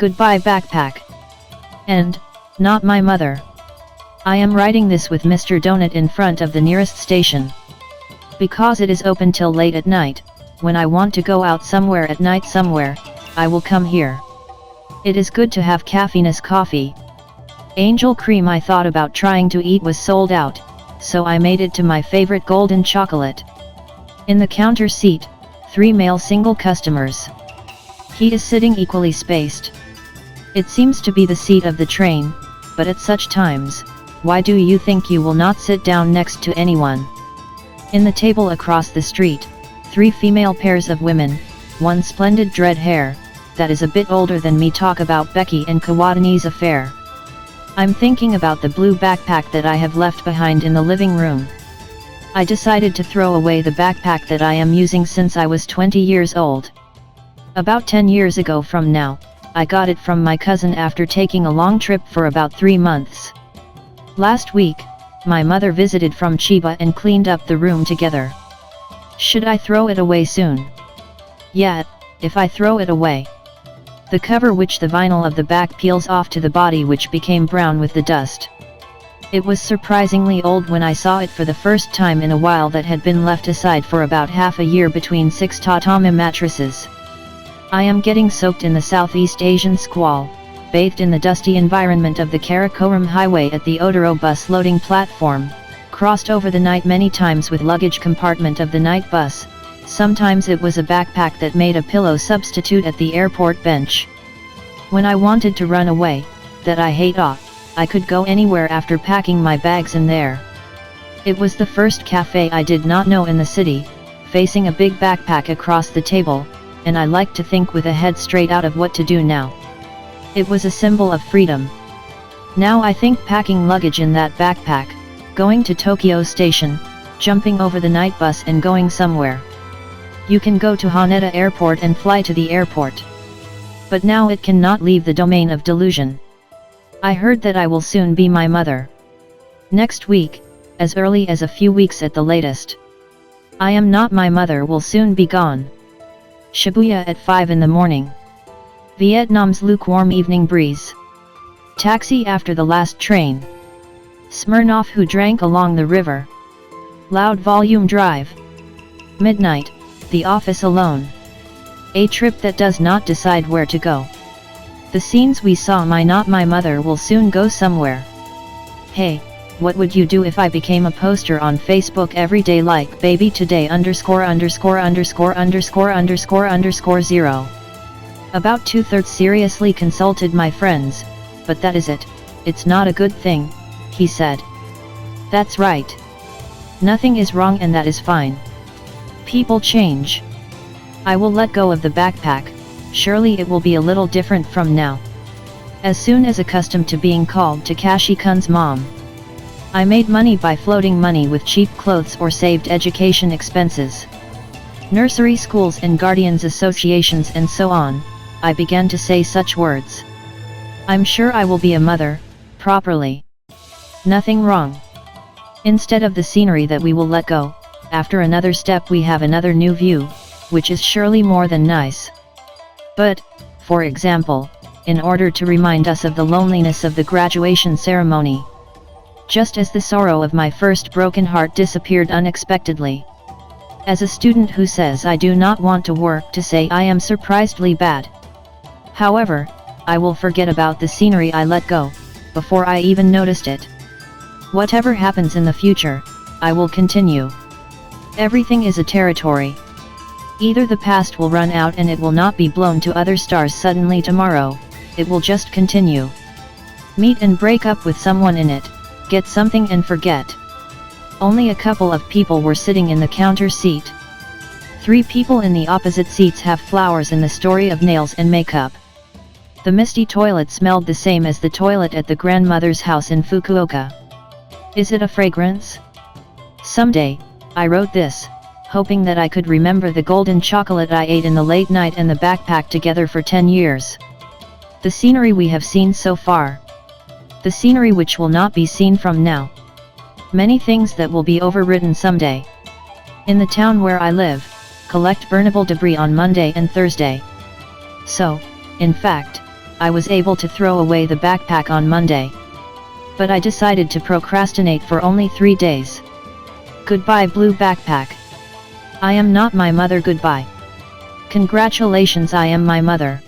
Goodbye backpack. End. Not my mother. I am writing this with Mr. Donut in front of the nearest station. Because it is open till late at night, when I want to go out somewhere at night somewhere, I will come here. It is good to have caffeiness coffee. Angel cream I thought about trying to eat was sold out, so I made it to my favorite golden chocolate. In the counter seat, 3 male single customers. He is sitting equally spaced. It seems to be the seat of the train, but at such times, why do you think you will not sit down next to anyone? In the table across the street, 3 female pairs of women, 1 splendid dread hair, that is a bit older than me, talk about Becky and Kawatani's affair. I'm thinking about the blue backpack that I have left behind in the living room. I decided to throw away the backpack that I am using since I was 20 years old. About 10 years ago from now, I got it from my cousin after taking a long trip for about 3 months. Last week, my mother visited from Chiba and cleaned up the room together. Should I throw it away soon? Yeah, if I throw it away. The cover, which the vinyl of the back peels off to the body, which became brown with the dust. It was surprisingly old when I saw it for the first time in a while, that had been left aside for about half a year between 6 tatami mattresses. I am getting soaked in the Southeast Asian squall, bathed in the dusty environment of the Karakoram highway at the Odoro bus loading platform, crossed over the night many times with luggage compartment of the night bus. Sometimes it was a backpack that made a pillow substitute at the airport bench. When I wanted to run away, that I hate off, I could go anywhere after packing my bags in there. It was the first cafe I did not know in the city, facing a big backpack across the table, and I like to think with a head straight out of what to do now. It was a symbol of freedom. Now I think packing luggage in that backpack, going to Tokyo Station, jumping over the night bus and going somewhere. You can go to Haneda Airport and fly to the airport. But now it cannot leave the domain of delusion. I heard that I will soon be my mother. Next week, as early as a few weeks at the latest. I am not my mother will soon be gone. Shibuya at 5 in the morning. Vietnam's lukewarm evening breeze. Taxi after the last train. Smirnoff who drank along the river. Loud volume drive. Midnight, the office alone. A trip that does not decide where to go. The scenes we saw, my not my mother will soon go somewhere. Hey, what would you do if I became a poster on Facebook every day like baby today _______0? About 2/3 seriously consulted my friends, but that is it, it's not a good thing, he said. That's right. Nothing is wrong and that is fine. People change. I will let go of the backpack, surely it will be a little different from now. As soon as accustomed to being called Takashi-kun's mom. I made money by floating money with cheap clothes or saved education expenses. Nursery schools and guardians associations and so on, I began to say such words. I'm sure I will be a mother, properly. Nothing wrong. Instead of the scenery that we will let go, after another step we have another new view, which is surely more than nice. But, for example, in order to remind us of the loneliness of the graduation ceremony. Just as the sorrow of my first broken heart disappeared unexpectedly. As a student who says I do not want to work to say I am surprisingly bad. However, I will forget about the scenery I let go, before I even noticed it. Whatever happens in the future, I will continue. Everything is a territory. Either the past will run out and it will not be blown to other stars suddenly tomorrow, it will just continue. Meet and break up with someone in it, get something and forget. Only a couple of people were sitting in the counter seat. 3 people in the opposite seats have flowers in the story of nails and makeup. The misty toilet smelled the same as the toilet at the grandmother's house in Fukuoka. Is it a fragrance? Someday, I wrote this, hoping that I could remember the golden chocolate I ate in the late night and the backpack together for 10 years. The scenery we have seen so far. The scenery which will not be seen from now. Many things that will be overwritten someday. In the town where I live, collect burnable debris on Monday and Thursday. So, in fact, I was able to throw away the backpack on Monday. But I decided to procrastinate for only 3 days. Goodbye blue backpack. I am not my mother. Goodbye. Congratulations, I am my mother.